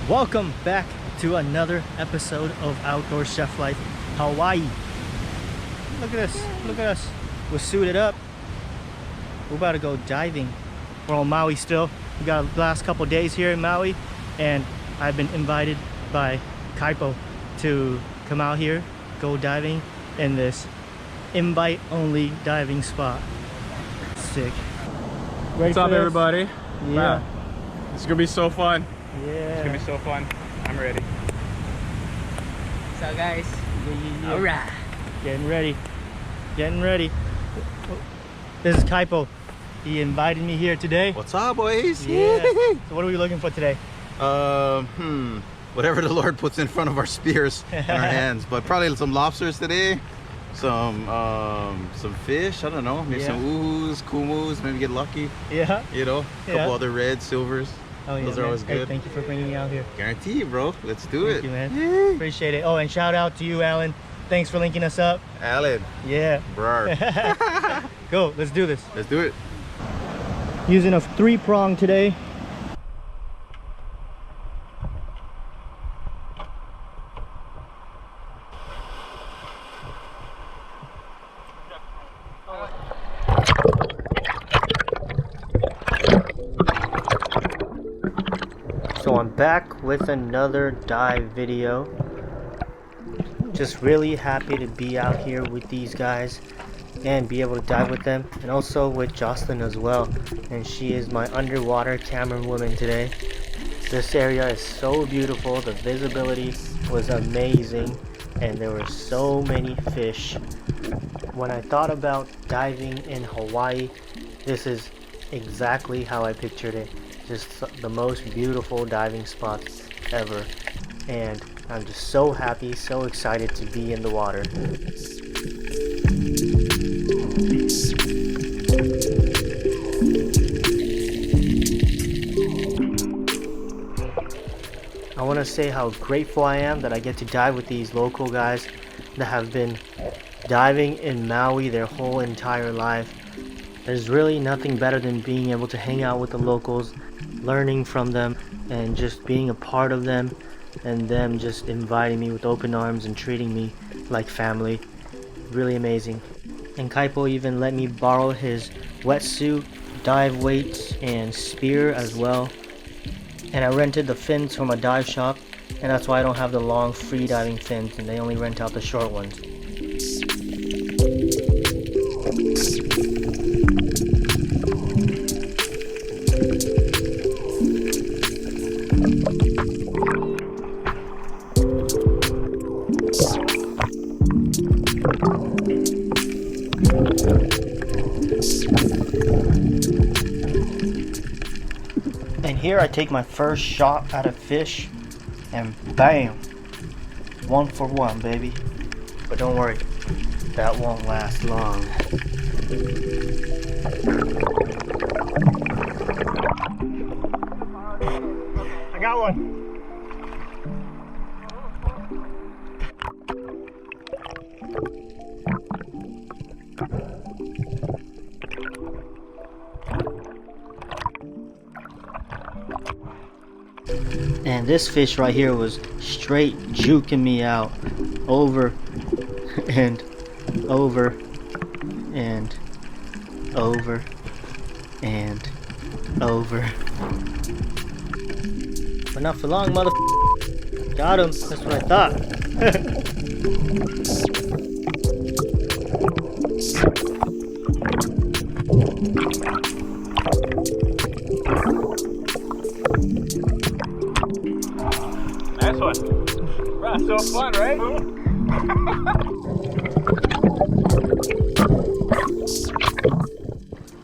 Welcome back to another episode of Outdoor Chef Life Hawaii. Look at us, look at us. We're suited up. We're about to go diving. We're on Maui still. We got the last couple days here in Maui, and I've been invited by Kaipo to come out here, go diving in this invite only diving spot. Sick. Ready What's up, this? everybody? Yeah. Wow. This is gonna be so fun. Yeah. It's gonna be so fun. I'm ready. So guys, Yeah. alright. Getting ready. Getting ready. This is Kaipo. He invited me here today. What's up, boys? Yeah. So what are we looking for today? Whatever the Lord puts in front of our spears and our hands, but probably some lobsters today, some fish. I don't know, maybe Yeah. some uhus, kumus. Maybe get lucky. Yeah. You know, a couple Yeah. other reds, silvers. Oh yeah. Those are man. always Hey, good. thank you for bringing me out here. Guarantee, bro. Let's do Thank it. you, man. Appreciate it. Oh, and shout out to you, Alan. Thanks for linking us up. Alan, Yeah. bro. Go. Let's do this. Let's do it. Using a 3-prong today. So I'm back with another dive video. Just really happy to be out here with these guys and be able to dive with them, and also with Jocelyn as well, and she is my underwater camerawoman today. This area is so beautiful, the visibility was amazing, and there were so many fish. When I thought about diving in Hawaii, this is exactly how I pictured it. Just the most beautiful diving spots ever, and I'm just so happy, so excited to be in the water. I want to say how grateful I am that I get to dive with these local guys that have been diving in Maui their whole entire life. There's really nothing better than being able to hang out with the locals, learning from them, and just being a part of them, and them just inviting me with open arms and treating me like family. Really amazing. And Kaipo even let me borrow his wetsuit, dive weights, and spear as well. And I rented the fins from a dive shop, and that's why I don't have the long free diving fins, and they only rent out the short ones. And here I take my first shot at a fish, and bam! 1 for 1, baby. But don't worry, that won't last long. I got one. And this fish right here was straight juking me out over and over and over and over. But not for long, mother. Got him. That's what I thought. Nice one. Wow, so fun, right?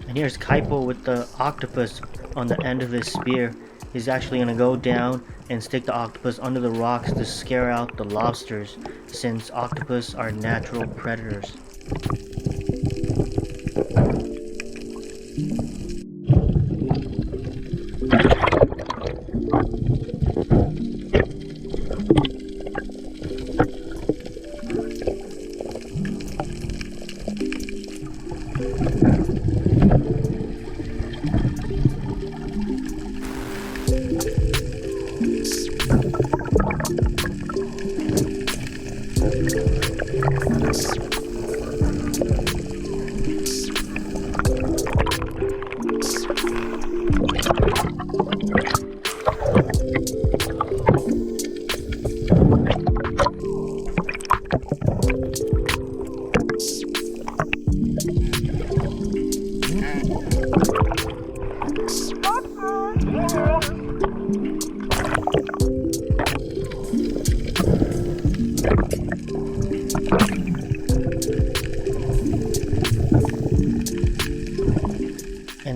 And here's Kaipo with the octopus on the end of his spear. He's actually going to go down and stick the octopus under the rocks to scare out the lobsters, since octopus are natural predators.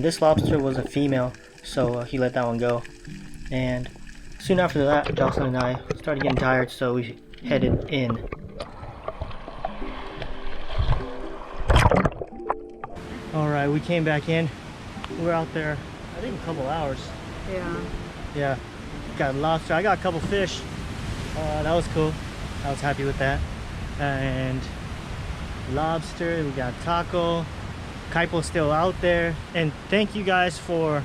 this lobster was a female, so he let that one go. And soon after that, Jocelyn and I started getting tired, so we headed in. Alright, we came back in. We're out there, I think a couple hours. Yeah, got lobster. I got a couple fish. That was cool. I was happy with that. And lobster, we got taco. Kaipo's still out there. And thank you guys for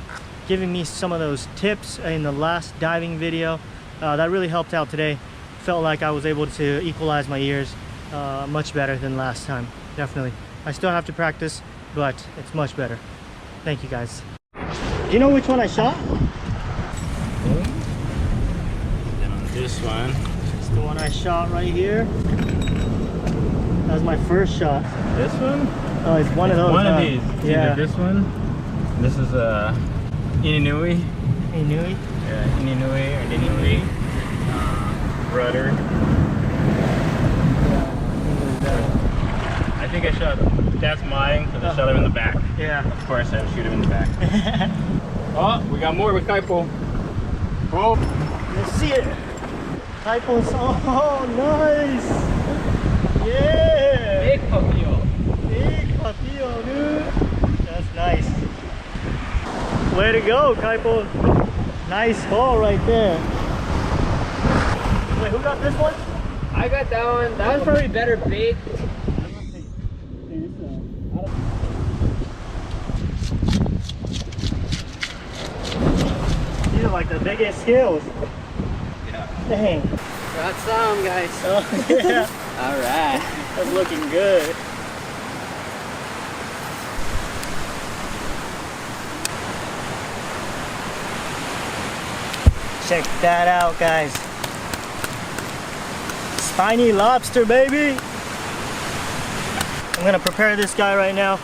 giving me some of those tips in the last diving video. That really helped out today. Felt like I was able to equalize my ears much better than last time. Definitely. I still have to practice, but it's much better. Thank you guys. Do you know which one I shot? Then on this one. It's the one I shot right here. That was my first shot. This one? Oh, it's one of those. One of these. Yeah. Either this one. This is Ininui. Inui? Yeah, Ininui or Ininui. Rudder. I think I shot. That's mine because I shot him in the back. Yeah. Of course, I would shoot him in the back. Oh, we got more with Kaipo. Oh, Let's see it. Kaipo's. Oh, nice. Yeah. big papillo. Big papillo, dude. That's nice. Way to go, Kaipo. Nice haul right there. Wait, who got this one? I got that one. That was probably better bait. These are like the biggest skills. Yeah. Dang. Got some, guys. Oh, yeah. All right. That's looking good. Check that out, guys. Spiny lobster, baby. I'm gonna prepare this guy right now.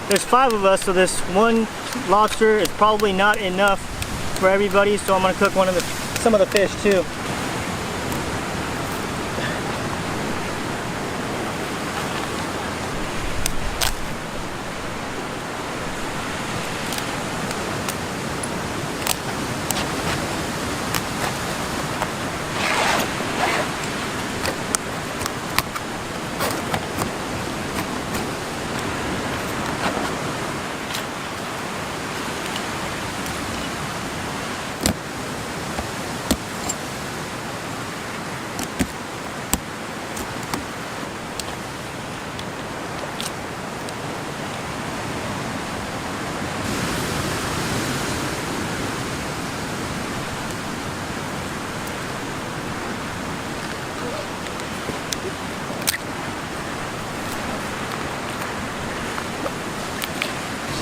There's 5 of us, so this one lobster is probably not enough for everybody, so I'm gonna cook some of the fish too.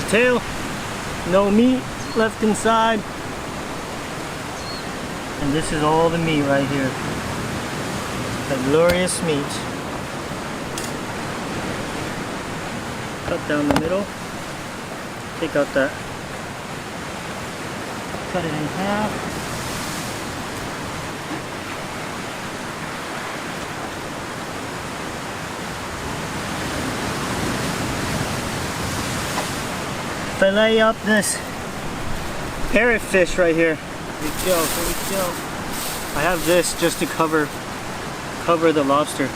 Tail, no meat left inside, and this is all the meat right here, that glorious meat. Cut down the middle, take out that, cut it in half. Fillet up this parrotfish right here. Here we go, here we go. I have this just to cover the lobster.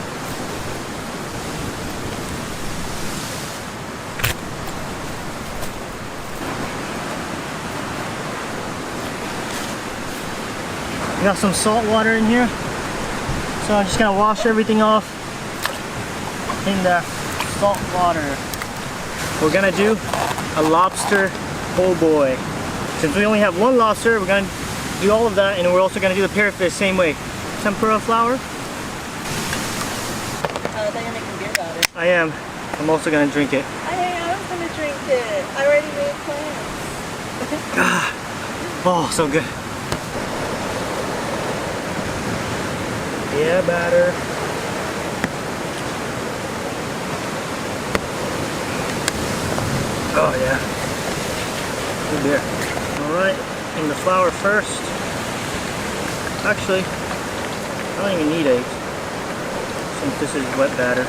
We got some salt water in here, so I'm just gonna wash everything off in the salt water. We're gonna do a lobster po' boy. Since we only have one lobster, we're gonna do all of that, and we're also gonna do the parrotfish same way. Tempura flour. They're gonna make a beer about it. I am. I'm also gonna drink it. I was gonna drink it. I already made plans. Oh, so good. Yeah, batter. Oh yeah, good beer. All right, and the flour first. Actually, I don't even need eggs since this is wet batter.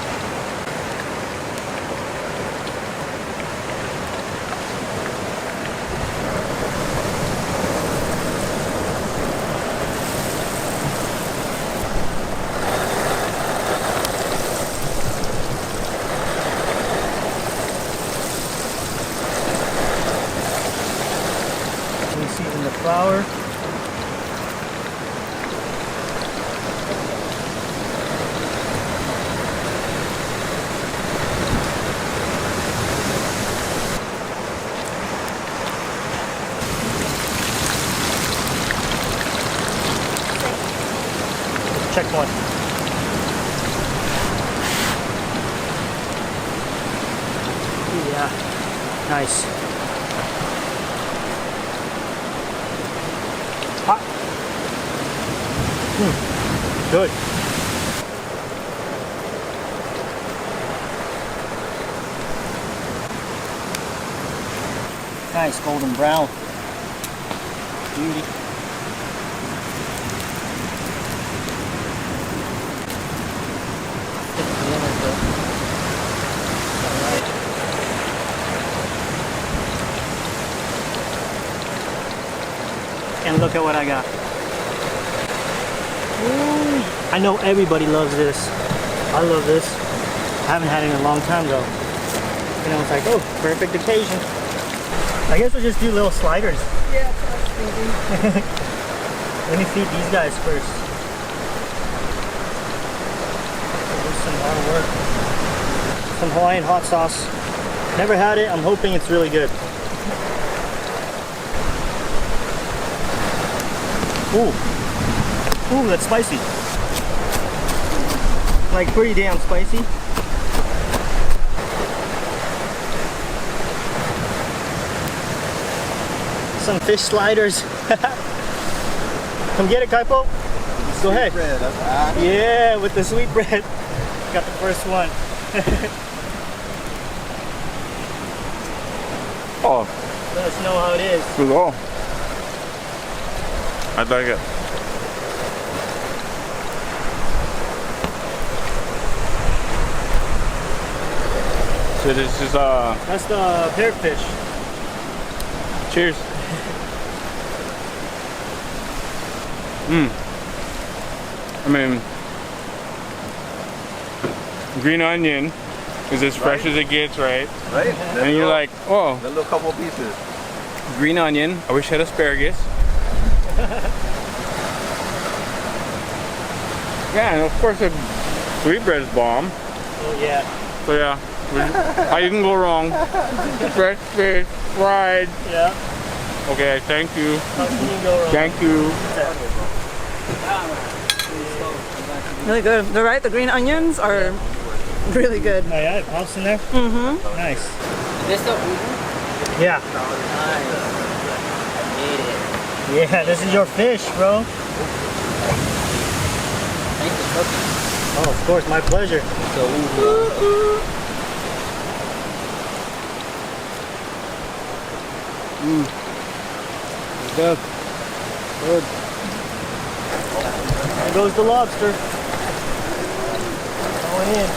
check one. Yeah, nice. Hot. Good. Nice golden brown. Beauty. And look at what I got. Ooh. I know everybody loves this. I love this. I haven't had it in a long time though. You know, it's like, oh, perfect occasion. I guess we'll just do little sliders. Yeah, that's what I was thinking. Let me feed these guys first. There's some hard work. Some Hawaiian hot sauce. Never had it. I'm hoping it's really good. Ooh. Ooh, that's spicy. Like pretty damn spicy. Some fish sliders. Come get it, Kaipo. Go ahead. Bread, that's hot. Yeah, with the sweet bread. Got the first one. Oh, Let us know how it is. good go. I like it. So this is That's the parrotfish. cheers. I mean, green onion is as fresh as it gets, right? Right? And you're like, oh, a little couple pieces. green onion. I wish I had asparagus. Yeah, and of course the sweetbread's bomb. Oh yeah. So yeah, how you can go wrong? Fresh fish, fried. Yeah. Okay, thank you. How can you go wrong? Thank you. Really good. They're right. The green onions are really good. Oh yeah, it pops in there? Mm-hmm. Nice. This the Yeah. nice. I made it. Yeah, this is your fish, bro. Thanks for cooking. Oh, of course, my pleasure. So Good. Good. There goes the lobster. Going in.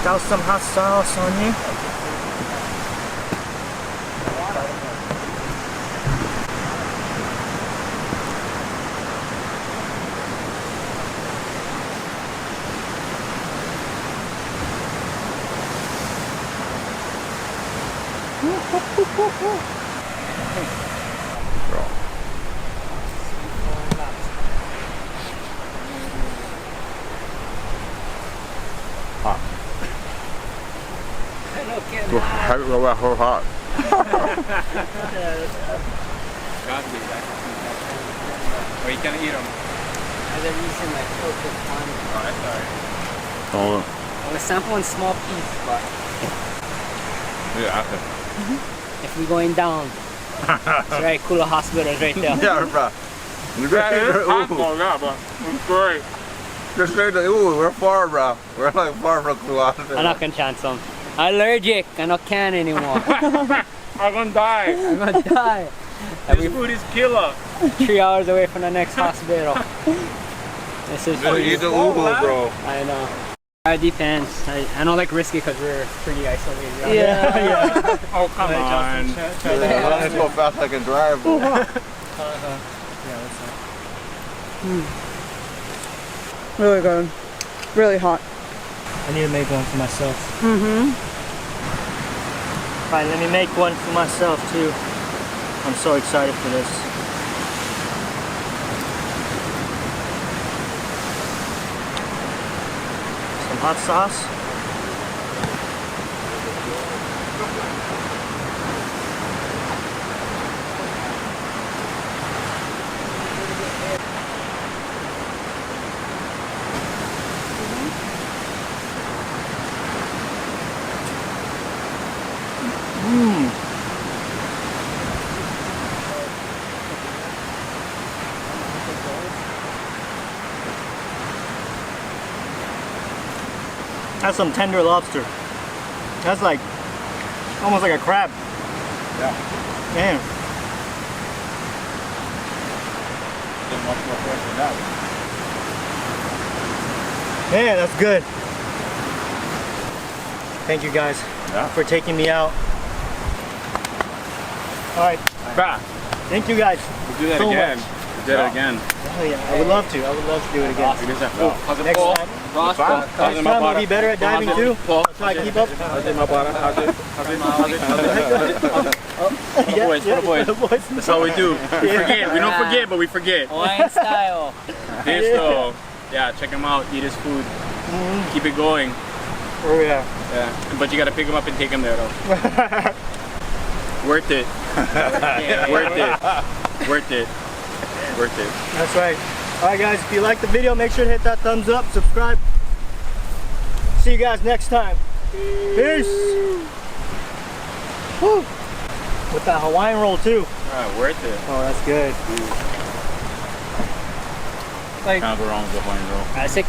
Douse some hot sauce on you. How do you go about hot? Or you can eat them. I've been using like focus on. Oh, that's alright. Oh, I was sampling small piece, but yeah. if we're going down, it's right. Kula Hospital right there. Yeah, bro. It's hot, yeah, but it's great. Just straight to, ooh, we're far, bro. We're like far from Kuala. I'm not gonna chance them. I'm allergic. I not can anymore. I'm gonna die. I'm gonna die. This food is killer. 3 hours away from the next hospital. This is Just eat the uhu, bro. I know. It depends. I don't like risky because we're pretty isolated. Yeah. Yeah. Oh, come on. Let's go fast I can drive, bro. Yeah, that's Really good. Really hot. I need to make one for myself. Mm-hmm. Alright, let me make one for myself too. I'm so excited for this. Some hot sauce. That's some tender lobster. That's like almost like a crab. Yeah. Damn. It's much more fresh than that. Man, that's good. Thank you guys for taking me out. Alright. Thank you guys. We'll do that so again. much. We'll do that again. Oh yeah, I would love to. I would love to do it again. Next time. Next time we'll be better at diving too. So I keep up. That's all we do. We forget. We don't forget, but we forget. Hawaiian style. This though, yeah, check him out. Eat his food. Keep it going. Oh yeah. Yeah, but you gotta pick him up and take him there though. Worth it. Worth it. Worth it. Worth it. That's right. Alright guys, if you like the video, make sure to hit that thumbs up, subscribe. See you guys next time. Peace. Woo. With that Hawaiian roll too. Alright, worth it. Oh, that's good. Can't go wrong with the Hawaiian roll. That's it.